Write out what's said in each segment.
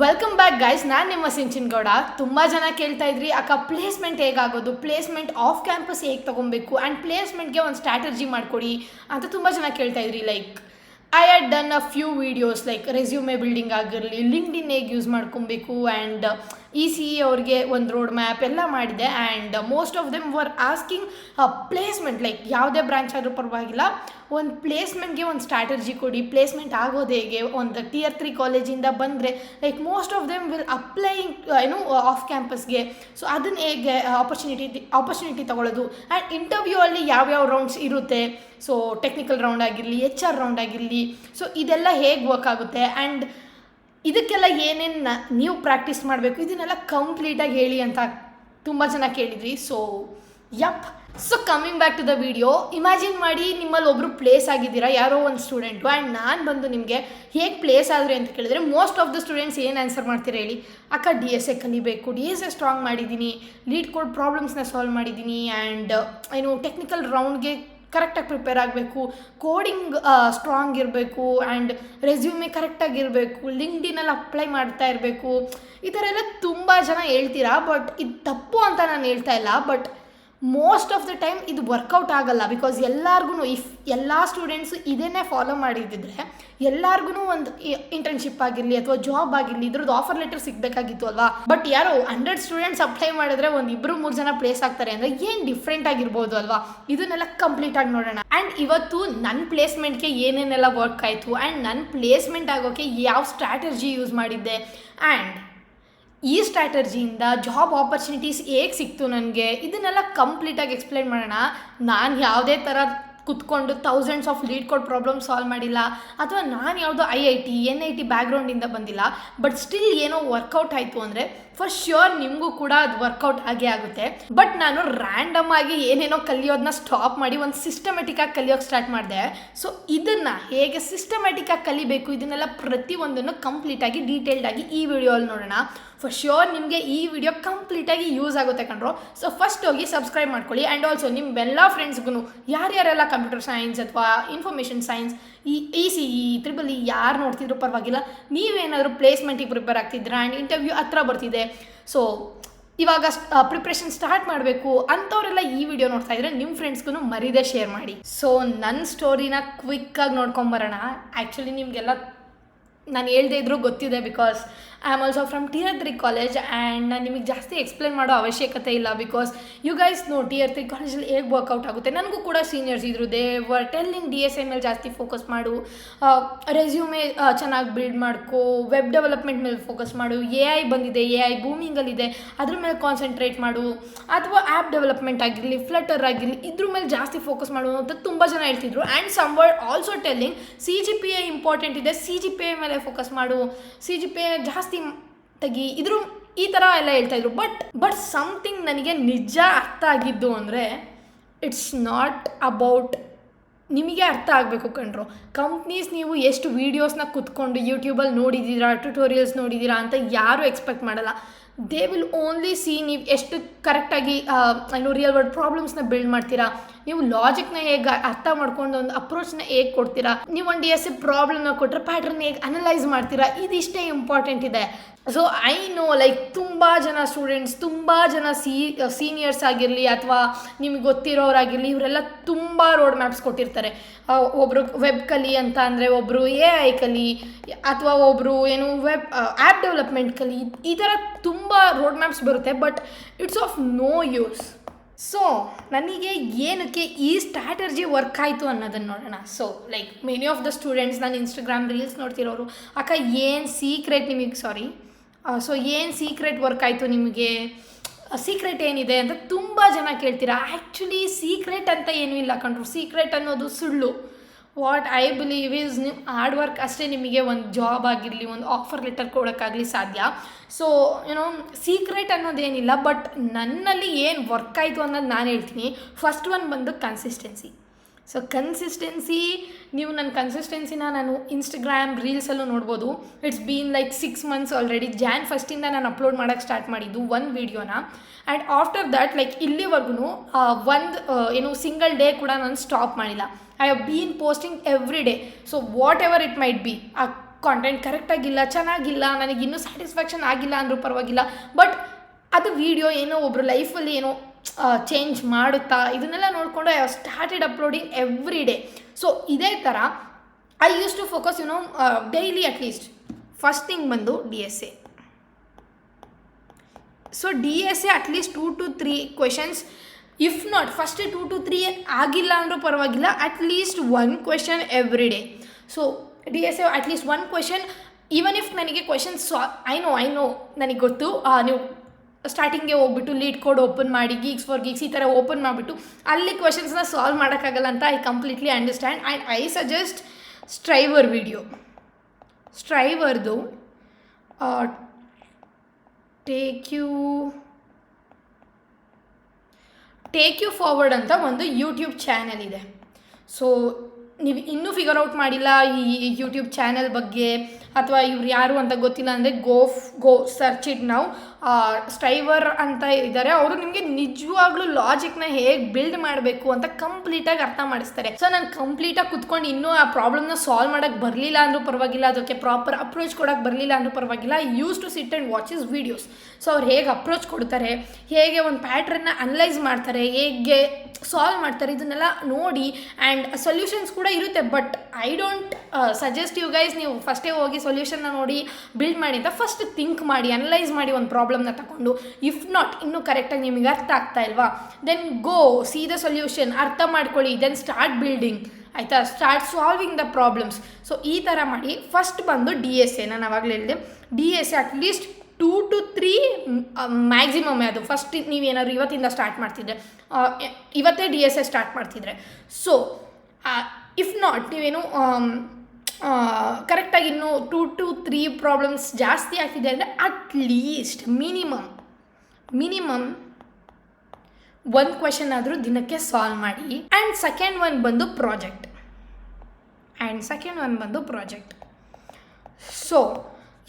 Welcome back guys, ನಾನು ನಿಮ್ಮ ಸಿಂಚಿನ್ ಗೌಡ. ತುಂಬ ಜನ ಕೇಳ್ತಾ ಇದ್ರಿ, ಅಕ್ಕ ಪ್ಲೇಸ್ಮೆಂಟ್ ಹೇಗಾಗೋದು, ಪ್ಲೇಸ್ಮೆಂಟ್ ಆಫ್ ಕ್ಯಾಂಪಸ್ ಹೇಗೆ ತೊಗೊಬೇಕು ಆ್ಯಂಡ್ ಪ್ಲೇಸ್ಮೆಂಟ್ಗೆ ಒಂದು ಸ್ಟ್ರಾಟಜಿ ಮಾಡಿಕೊಡಿ ಅಂತ ತುಂಬ ಜನ ಕೇಳ್ತಾ ಇದ್ರಿ. Like I had done a few videos like resume building ಆಗಿರಲಿ, ಲಿಂಕ್ಡ್ಇನ್ ಹೇಗೆ ಯೂಸ್ ಮಾಡ್ಕೊಬೇಕು ಆ್ಯಂಡ್ ECE ಅವ್ರಿಗೆ ಒಂದು ರೋಡ್ ಮ್ಯಾಪ್ ಎಲ್ಲ ಮಾಡಿದೆ. And most of them were asking placement, like ಯಾವುದೇ ಬ್ರಾಂಚ್ ಆದರೂ ಪರವಾಗಿಲ್ಲ, ಒಂದು ಪ್ಲೇಸ್ಮೆಂಟ್ಗೆ ಒಂದು ಸ್ಟ್ರಾಟಜಿ ಕೊಡಿ, ಪ್ಲೇಸ್ಮೆಂಟ್ ಆಗೋದು ಹೇಗೆ, ಒಂದು Tier 3 ಕಾಲೇಜಿಂದ ಬಂದರೆ like most of them will applying off ಕ್ಯಾಂಪಸ್ಗೆ. ಸೊ ಅದನ್ನು ಹೇಗೆ ಆಪರ್ಚುನಿಟಿ ತೊಗೊಳ್ಳೋದು ಆ್ಯಂಡ್ ಇಂಟರ್ವ್ಯೂ ಅಲ್ಲಿ ಯಾವ್ಯಾವ ರೌಂಡ್ಸ್ ಇರುತ್ತೆ, ಸೊ ಟೆಕ್ನಿಕಲ್ ರೌಂಡ್ ಆಗಿರಲಿ, HR ರೌಂಡ್ ಆಗಿರಲಿ, ಸೊ ಇದೆಲ್ಲ ಹೇಗೆ ವರ್ಕ್ ಆಗುತ್ತೆ ಆ್ಯಂಡ್ ಇದಕ್ಕೆಲ್ಲ ಏನೇನು ನೀವು ಪ್ರಾಕ್ಟೀಸ್ ಮಾಡಬೇಕು, ಇದನ್ನೆಲ್ಲ ಕಂಪ್ಲೀಟಾಗಿ ಹೇಳಿ ಅಂತ ತುಂಬ ಜನ ಕೇಳಿದ್ರಿ. So coming back to the video, imagine ಮಾಡಿ ನಿಮ್ಮಲ್ಲಿ ಒಬ್ಬರು ಪ್ಲೇಸ್ ಆಗಿದ್ದೀರಾ, ಯಾರೋ ಒಂದು ಸ್ಟೂಡೆಂಟು, ಆ್ಯಂಡ್ ನಾನು ಬಂದು ನಿಮಗೆ ಹೇಗೆ ಪ್ಲೇಸ್ ಆದರೆ ಅಂತ ಕೇಳಿದ್ರೆ ಮೋಸ್ಟ್ ಆಫ್ ದ ಸ್ಟೂಡೆಂಟ್ಸ್ ಏನು ಆನ್ಸರ್ ಮಾಡ್ತೀರಾ ಹೇಳಿ? ಅಕ್ಕ DSA ಕಲಿಬೇಕು, DSA ಸ್ಟ್ರಾಂಗ್ ಮಾಡಿದ್ದೀನಿ, ಲೀಡ್ ಕೋಡ್ ಪ್ರಾಬ್ಲಮ್ಸ್ನ ಸಾಲ್ವ್ ಮಾಡಿದ್ದೀನಿ, ಆ್ಯಂಡ್ ಟೆಕ್ನಿಕಲ್ ರೌಂಡ್ಗೆ ಕರೆಕ್ಟಾಗಿ ಪ್ರಿಪೇರ್ ಆಗಬೇಕು, ಕೋಡಿಂಗ್ ಸ್ಟ್ರಾಂಗ್ ಇರಬೇಕು, ಆ್ಯಂಡ್ ರೆಸ್ಯೂಮೆ ಕರೆಕ್ಟಾಗಿರಬೇಕು, ಲಿಂಕ್ಡ್ಇನಲ್ಲಿ ಅಪ್ಲೈ ಮಾಡ್ತಾ ಇರಬೇಕು. ಈ ಥರ ಎಲ್ಲ ತುಂಬ ಜನ ಹೇಳ್ತೀರಾ. ಬಟ್ ಇದು ತಪ್ಪು ಅಂತ ನಾನು ಹೇಳ್ತಾ ಇಲ್ಲ, but most of the time ಇದು ವರ್ಕೌಟ್ ಆಗಲ್ಲ. ಬಿಕಾಸ್ ಎಲ್ಲರಿಗೂ ಇಫ್ ಎಲ್ಲ ಸ್ಟೂಡೆಂಟ್ಸು ಇದನ್ನೇ ಫಾಲೋ ಮಾಡಿದ್ದಿದ್ರೆ ಎಲ್ಲರಿಗೂ ಒಂದು ಇಂಟರ್ನ್ಶಿಪ್ ಆಗಿರಲಿ ಅಥವಾ ಜಾಬ್ ಆಗಿರಲಿ ಇದ್ರದ್ದು ಆಫರ್ ಲೆಟರ್ ಸಿಗಬೇಕಾಗಿತ್ತು ಅಲ್ವಾ. ಬಟ್ ಯಾರೋ 100 ಸ್ಟೂಡೆಂಟ್ಸ್ ಅಪ್ಲೈ ಮಾಡಿದ್ರೆ ಒಂದು 2-3 ಜನ ಪ್ಲೇಸ್ ಆಗ್ತಾರೆ ಅಂದರೆ ಏನು ಡಿಫ್ರೆಂಟ್ ಆಗಿರ್ಬೋದು ಅಲ್ವಾ. ಇದನ್ನೆಲ್ಲ ಕಂಪ್ಲೀಟಾಗಿ ನೋಡೋಣ. ಆ್ಯಂಡ್ ಇವತ್ತು ನನ್ನ ಪ್ಲೇಸ್ಮೆಂಟ್ಗೆ ಏನೇನೆಲ್ಲ ವರ್ಕ್ ಆಯಿತು ಆ್ಯಂಡ್ ನನ್ನ ಪ್ಲೇಸ್ಮೆಂಟ್ ಆಗೋಕ್ಕೆ ಯಾವ ಸ್ಟ್ರಾಟಜಿ ಯೂಸ್ ಮಾಡಿದ್ದೆ ಆ್ಯಂಡ್ ಈ ಸ್ಟ್ರಾಟಜಿಯಿಂದ ಜಾಬ್ ಆಪರ್ಚುನಿಟೀಸ್ ಹೇಗೆ ಸಿಕ್ತು ನನಗೆ, ಇದನ್ನೆಲ್ಲ ಕಂಪ್ಲೀಟಾಗಿ ಎಕ್ಸ್ಪ್ಲೈನ್ ಮಾಡೋಣ. ನಾನು ಯಾವುದೇ ಥರ ಕುತ್ಕೊಂಡು thousands of lead code problem solve ಮಾಡಿಲ್ಲ, ಅಥವಾ ನಾನು ಯಾವುದೋ IIT NIT ಬ್ಯಾಕ್ಗ್ರೌಂಡಿಂದ ಬಂದಿಲ್ಲ. ಬಟ್ ಸ್ಟಿಲ್ ಏನೋ ವರ್ಕೌಟ್ ಆಯಿತು ಅಂದರೆ ಫಾರ್ ಶ್ಯೂರ್ ನಿಮಗೂ ಕೂಡ ಅದು ವರ್ಕೌಟ್ ಆಗೇ ಆಗುತ್ತೆ. ಬಟ್ ನಾನು ರ್ಯಾಂಡಮ್ ಆಗಿ ಏನೇನೋ ಕಲಿಯೋದನ್ನ ಸ್ಟಾಪ್ ಮಾಡಿ ಒಂದು ಸಿಸ್ಟಮೆಟಿಕ್ಕಾಗಿ ಕಲಿಯೋಕ್ಕೆ ಸ್ಟಾರ್ಟ್ ಮಾಡಿದೆ. ಸೊ ಇದನ್ನು ಹೇಗೆ ಸಿಸ್ಟಮೆಟಿಕ್ಕಾಗಿ ಕಲಿಬೇಕು, ಇದನ್ನೆಲ್ಲ ಪ್ರತಿಯೊಂದನ್ನು ಕಂಪ್ಲೀಟಾಗಿ ಡೀಟೇಲ್ಡಾಗಿ ಈ ವಿಡಿಯೋಲ್ಲಿ ನೋಡೋಣ. ಫಾರ್ ಶ್ಯೂರ್ ನಿಮಗೆ ಈ ವಿಡಿಯೋ ಕಂಪ್ಲೀಟಾಗಿ ಯೂಸ್ ಆಗುತ್ತೆ ಕಣ್ರೋ. ಸೊ ಫಸ್ಟ್ ಹೋಗಿ ಸಬ್ಸ್ಕ್ರೈಬ್ ಮಾಡ್ಕೊಳ್ಳಿ. ಆ್ಯಂಡ್ ಆಲ್ಸೋ ನಿಮ್ಮೆಲ್ಲ ಫ್ರೆಂಡ್ಸ್ಗೂ ಯಾರ್ಯಾರೆಲ್ಲ ಕಂಪ್ಯೂಟರ್ ಸೈನ್ಸ್ ಅಥವಾ ಇನ್ಫಾರ್ಮೇಷನ್ ಸೈನ್ಸ್, ECE, EEE ಯಾರು ನೋಡ್ತಿದ್ರು ಪರವಾಗಿಲ್ಲ, ನೀವೇನಾದರೂ ಪ್ಲೇಸ್ಮೆಂಟಿಗೆ ಪ್ರಿಪೇರ್ ಆಗ್ತಿದ್ದೀರಾ ಆ್ಯಂಡ್ ಇಂಟರ್ವ್ಯೂ ಹತ್ರ ಬರ್ತಿದೆ, ಸೊ ಇವಾಗ ಪ್ರಿಪ್ರೇಷನ್ ಸ್ಟಾರ್ಟ್ ಮಾಡಬೇಕು ಅಂಥವರೆಲ್ಲ ಈ ವಿಡಿಯೋ ನೋಡ್ತಾ ಇದ್ರೆ ನಿಮ್ಮ ಫ್ರೆಂಡ್ಸ್ಗೂ ಮರೀದೇ ಶೇರ್ ಮಾಡಿ. ಸೊ ನನ್ನ ಸ್ಟೋರಿನ ಕ್ವಿಕ್ಕಾಗಿ ನೋಡ್ಕೊಂಬರೋಣ. ಆ್ಯಕ್ಚುಲಿ ನಿಮಗೆಲ್ಲ ನಾನು ಹೇಳ್ದೇ ಇದ್ರೂ ಗೊತ್ತಿದೆ, because I am also from Tier 3 college and ನಾನು ನಿಮಗೆ ಜಾಸ್ತಿ ಎಕ್ಸ್ಪ್ಲೇನ್ ಮಾಡೋ ಅವಶ್ಯಕತೆ ಇಲ್ಲ. Because you guys know Tier 3 ಕಾಲೇಜಲ್ಲಿ ಹೇಗೆ ವರ್ಕೌಟ್ ಆಗುತ್ತೆ. ನನಗೂ ಕೂಡ ಸೀನಿಯರ್ಸ್ ಇದ್ರು, ದೇ ವರ್ ಟೆಲ್ಲಿಂಗ್ DSA ಮೇಲೆ ಜಾಸ್ತಿ ಫೋಕಸ್ ಮಾಡು, ರೆಸ್ಯೂಮೆ ಚೆನ್ನಾಗಿ ಬಿಲ್ಡ್ ಮಾಡ್ಕೋ, ವೆಬ್ ಡೆವಲಪ್ಮೆಂಟ್ ಮೇಲೆ ಫೋಕಸ್ ಮಾಡು, AI ಬಂದಿದೆ, AI ಬೂಮಿಂಗಲ್ಲಿದೆ, ಅದ್ರ ಮೇಲೆ ಕಾನ್ಸಂಟ್ರೇಟ್ ಮಾಡು, ಅಥವಾ ಆ್ಯಪ್ ಡೆವಲಪ್ಮೆಂಟ್ ಆಗಿರಲಿ, ಫ್ಲಟರ್ ಆಗಿರಲಿ, ಇದ್ರ ಮೇಲೆ ಜಾಸ್ತಿ ಫೋಕಸ್ ಮಾಡು ಅಂತ ತುಂಬ ಜನ ಹೇಳ್ತಿದ್ರು. And some word also telling CGPA important ಇದೆ, CGPA ಮೇಲೆ ಫೋಕಸ್ ಮಾಡು, CGPA ಜಾಸ್ತಿ ತೆಗಿ, ಇದ್ರು ಈ ಥರ ಎಲ್ಲ ಹೇಳ್ತಾಯಿದ್ರು. ಬಟ್ ಸಮಥಿಂಗ್ ನನಗೆ ನಿಜ ಅರ್ಥ ಆಗಿದ್ದು ಅಂದರೆ ಇಟ್ಸ್ ನಾಟ್ ಅಬೌಟ್ ನಿಮಗೆ ಅರ್ಥ ಆಗಬೇಕು ಕಣ್ರು. ಕಂಪ್ನೀಸ್ ನೀವು ಎಷ್ಟು ವೀಡಿಯೋಸ್ನ ಕುತ್ಕೊಂಡು ಯೂಟ್ಯೂಬಲ್ಲಿ ನೋಡಿದ್ದೀರಾ, ಟ್ಯುಟೋರಿಯಲ್ಸ್ ನೋಡಿದ್ದೀರಾ ಅಂತ ಯಾರೂ ಎಕ್ಸ್ಪೆಕ್ಟ್ ಮಾಡಲ್ಲ. ದೇ ವಿಲ್ ಓನ್ಲಿ ಸಿ ನೀವು ಎಷ್ಟು ಕರೆಕ್ಟಾಗಿ ರಿಯಲ್ ವರ್ಲ್ಡ್ ಪ್ರಾಬ್ಲಮ್ಸ್ನ ಬಿಲ್ಡ್ ಮಾಡ್ತೀರಾ, ನೀವು ಲಾಜಿಕ್ನ ಹೇಗೆ ಅರ್ಥ ಮಾಡ್ಕೊಂಡು ಒಂದು ಅಪ್ರೋಚ್ನ ಹೇಗೆ ಕೊಡ್ತೀರಾ, ನೀವು ಒಂದು DSA ಪ್ರಾಬ್ಲಮ್ನ ಕೊಟ್ಟರೆ ಪ್ಯಾಟ್ರನ್ ಹೇಗೆ ಅನಲೈಸ್ ಮಾಡ್ತೀರಾ, ಇದಿಷ್ಟೇ ಇಂಪಾರ್ಟೆಂಟ್ ಇದೆ. ಸೊ ಐ ನೋ ಲೈಕ್ ತುಂಬ ಜನ ಸ್ಟೂಡೆಂಟ್ಸ್, ತುಂಬ ಜನ ಸೀನಿಯರ್ಸ್ ಆಗಿರಲಿ ಅಥವಾ ನಿಮಗೆ ಗೊತ್ತಿರೋರಾಗಿರಲಿ, ಇವರೆಲ್ಲ ತುಂಬ ರೋಡ್ ಮ್ಯಾಪ್ಸ್ ಕೊಟ್ಟಿರ್ತಾರೆ. ಒಬ್ಬರು ವೆಬ್ ಕಲಿ ಅಂತ ಅಂದರೆ, ಒಬ್ಬರು AI ಕಲಿ, ಅಥವಾ ಒಬ್ಬರು ವೆಬ್ ಆ್ಯಪ್ ಡೆವಲಪ್ಮೆಂಟ್ ಕಲಿ, ಈ ಥರ ತುಂಬ ರೋಡ್ ಮ್ಯಾಪ್ಸ್ ಬರುತ್ತೆ. But it's of no use. So ನನಗೆ ಏನಕ್ಕೆ ಈ ಸ್ಟ್ರಾಟರ್ಜಿ ವರ್ಕ್ ಆಯಿತು ಅನ್ನೋದನ್ನು ನೋಡೋಣ. So like many of the students ನಾನು ಇನ್ಸ್ಟಾಗ್ರಾಮ್ ರೀಲ್ಸ್ ನೋಡ್ತಿರೋರು, ಅಕ್ಕ ಏನು ಸೀಕ್ರೆಟ್ ನಿಮಗೆ ಏನು ಸೀಕ್ರೆಟ್ ವರ್ಕ್ ಆಯಿತು ನಿಮಗೆ, ಸೀಕ್ರೆಟ್ ಏನಿದೆ ಅಂತ ತುಂಬ ಜನ ಕೇಳ್ತೀರಾ. ಆ್ಯಕ್ಚುಲಿ ಸೀಕ್ರೆಟ್ ಅಂತ ಏನೂ ಇಲ್ಲ ಕಣ್ರು. ಸೀಕ್ರೆಟ್ ಅನ್ನೋದು ಸುಳ್ಳು. ವಾಟ್ ಐ ಬಿಲೀವ್ ಈಸ್ ನೀವು ಹಾರ್ಡ್ ವರ್ಕ್ ಅಷ್ಟೇ ನಿಮಗೆ ಒಂದು ಜಾಬ್ ಆಗಿರಲಿ, ಒಂದು ಆಫರ್ ಲೆಟರ್ ಕೊಡೋಕ್ಕಾಗಲಿ ಸಾಧ್ಯ. So secret ಅನ್ನೋದೇನಿಲ್ಲ. ಬಟ್ ನನ್ನಲ್ಲಿ ಏನು ವರ್ಕ್ ಆಯಿತು ಅನ್ನೋದು ನಾನು ಹೇಳ್ತೀನಿ. ಫಸ್ಟ್ ಒನ್ ಬಂದು ಕನ್ಸಿಸ್ಟೆನ್ಸಿ. ಸೊ ಕನ್ಸಿಸ್ಟೆನ್ಸಿ, ನೀವು ನನ್ನ ಕನ್ಸಿಸ್ಟೆನ್ಸಿನ ನಾನು ಇನ್ಸ್ಟಾಗ್ರಾಮ್ ರೀಲ್ಸಲ್ಲೂ ನೋಡ್ಬೋದು. It's been like 6 months already. Jan 1st ನಾನು ಅಪ್ಲೋಡ್ ಮಾಡೋಕ್ಕೆ ಸ್ಟಾರ್ಟ್ ಮಾಡಿದ್ದು ಒಂದು ವೀಡಿಯೋನ. ಆ್ಯಂಡ್ ಆಫ್ಟರ್ ದ್ಯಾಟ್ ಲೈಕ್ ಇಲ್ಲಿವರೆಗೂ ಒಂದು ಸಿಂಗಲ್ ಡೇ ಕೂಡ ನಾನು ಸ್ಟಾಪ್ ಮಾಡಿಲ್ಲ. I have been posting every day. So what ever it might be, ಆ ಕಾಂಟೆಂಟ್ ಕರೆಕ್ಟಾಗಿಲ್ಲ, ಚೆನ್ನಾಗಿಲ್ಲ, ನನಗಿನ್ನೂ ಸ್ಯಾಟಿಸ್ಫ್ಯಾಕ್ಷನ್ ಆಗಿಲ್ಲ ಅಂದರೂ ಪರವಾಗಿಲ್ಲ, ಬಟ್ ಅದು ವೀಡಿಯೋ ಏನೋ ಒಬ್ಬರು ಲೈಫಲ್ಲಿ ಏನೋ ಚೇಂಜ್ ಮಾಡುತ್ತಾ, ಇದನ್ನೆಲ್ಲ ನೋಡಿಕೊಂಡು I have started uploading every day. So ಇದೇ ಥರ I use to focus daily at least. First thing ಬಂದು DSA. So DSA at least 2 to 3 questions, if not first 2 to 3 ಆಗಿಲ್ಲ ಅಂದರೂ ಪರವಾಗಿಲ್ಲ, at least 1 question every day. So DSA at least 1 question, even if ನನಗೆ questions I know ನನಗೆ ಗೊತ್ತು, ನೀವು ಸ್ಟಾರ್ಟಿಂಗ್ಗೆ ಹೋಗ್ಬಿಟ್ಟು ಲೀಡ್ ಕೋಡ್ ಓಪನ್ ಮಾಡಿ ಗೀಕ್ಸ್ ಫಾರ್ ಗೀಕ್ಸ್ ಈ ಥರ ಓಪನ್ ಮಾಡಿಬಿಟ್ಟು ಅಲ್ಲಿ ಕ್ವೆಶನ್ಸ್ನ ಸಾಲ್ವ್ ಮಾಡೋಕ್ಕಾಗಲ್ಲ ಅಂತ I completely understand. And I suggest striver video. ಸ್ಟ್ರೈವರ್ದು ಟೇಕ್ ಯು ಫಾರ್ವರ್ಡ್ ಅಂತ ಒಂದು ಯೂಟ್ಯೂಬ್ ಚಾನಲ್ ಇದೆ. ಸೊ ನೀವು ಇನ್ನೂ ಫಿಗರ್ ಔಟ್ ಮಾಡಿಲ್ಲ ಈ ಯೂಟ್ಯೂಬ್ ಚಾನಲ್ ಬಗ್ಗೆ, ಅಥವಾ ಇವ್ರು ಯಾರು ಅಂತ ಗೊತ್ತಿಲ್ಲ ಅಂದರೆ ಗೋ ಸರ್ಚ್ ಇಟ್ ನಾವು. ಸ್ಟ್ರೈವರ್ ಅಂತ ಇದ್ದಾರೆ, ಅವರು ನಿಮಗೆ ನಿಜವಾಗ್ಲೂ ಲಾಜಿಕ್ನ ಹೇಗೆ ಬಿಲ್ಡ್ ಮಾಡಬೇಕು ಅಂತ ಕಂಪ್ಲೀಟಾಗಿ ಅರ್ಥ ಮಾಡಿಸ್ತಾರೆ. ಸೊ ನಾನು ಕಂಪ್ಲೀಟಾಗಿ ಕುತ್ಕೊಂಡು ಇನ್ನೂ ಆ ಪ್ರಾಬ್ಲಮ್ನ ಸಾಲ್ವ್ ಮಾಡೋಕ್ಕೆ ಬರಲಿಲ್ಲ ಅಂದರೂ ಪರವಾಗಿಲ್ಲ, ಅದಕ್ಕೆ ಪ್ರಾಪರ್ ಅಪ್ರೋಚ್ ಕೊಡೋಕ್ಕೆ ಬರಲಿಲ್ಲ ಅಂದರೂ ಪರವಾಗಿಲ್ಲ, use to sit and watch his videos. So ಅವ್ರು ಹೇಗೆ ಅಪ್ರೋಚ್ ಕೊಡ್ತಾರೆ, ಹೇಗೆ ಒಂದು ಪ್ಯಾಟ್ರನ್ನ ಅನಲೈಸ್ ಮಾಡ್ತಾರೆ, ಹೇಗೆ ಸಾಲ್ವ್ ಮಾಡ್ತಾರೆ, ಇದನ್ನೆಲ್ಲ ನೋಡಿ. ಆ್ಯಂಡ್ ಸೊಲ್ಯೂಷನ್ಸ್ ಕೂಡ ಇರುತ್ತೆ, but I don't suggest you guys ನೀವು ಫಸ್ಟೇ ಹೋಗಿ ಸೊಲ್ಯೂಷನ್ನ ನೋಡಿ ಬಿಲ್ಡ್ ಮಾಡಿ ಅಂತ. ಫಸ್ಟ್ ಥಿಂಕ್ ಮಾಡಿ, ಅನಲೈಸ್ ಮಾಡಿ ಒಂದು ಪ್ರಾಬ್ಲಮ್ನ ತಗೊಂಡು. ಇಫ್ ನಾಟ್ ಇನ್ನೂ ಕರೆಕ್ಟಾಗಿ ನಿಮಗೆ ಅರ್ಥ ಆಗ್ತಾ ಇಲ್ವಾ, then go see the solution, ಅರ್ಥ ಮಾಡ್ಕೊಳ್ಳಿ, ದೆನ್ ಸ್ಟಾರ್ಟ್ ಬಿಲ್ಡಿಂಗ್, ಆಯಿತಾ, start solving the problems. So ಈ ಥರ ಮಾಡಿ. ಫಸ್ಟ್ ಬಂದು DSA, ನಾನು ಆವಾಗಲೇ ಹೇಳಿದೆ DSA ಅಟ್ಲೀಸ್ಟ್ 2 to 3 ಮ್ಯಾಕ್ಸಿಮಮ್. ಅದು ಫಸ್ಟ್ ನೀವೇನಾದ್ರು ಇವತ್ತಿಂದ ಸ್ಟಾರ್ಟ್ ಮಾಡ್ತಿದ್ರೆ, ಇವತ್ತೇ DSA ಸ್ಟಾರ್ಟ್ ಮಾಡ್ತಿದ್ರೆ. ಸೊ ಇಫ್ ನಾಟ್ ನೀವೇನು ಕರೆಕ್ಟಾಗಿ ಇನ್ನೂ 2 to 3 ಪ್ರಾಬ್ಲಮ್ಸ್ ಜಾಸ್ತಿ ಆಗ್ತಿದೆ ಅಂದರೆ ಅಟ್ಲೀಸ್ಟ್ ಮಿನಿಮಮ್ 1 ಕ್ವೆಶನ್ ಆದರೂ ದಿನಕ್ಕೆ ಸಾಲ್ವ್ ಮಾಡಿ. ಆ್ಯಂಡ್ ಸೆಕೆಂಡ್ ಒನ್ ಬಂದು ಪ್ರಾಜೆಕ್ಟ್. ಸೊ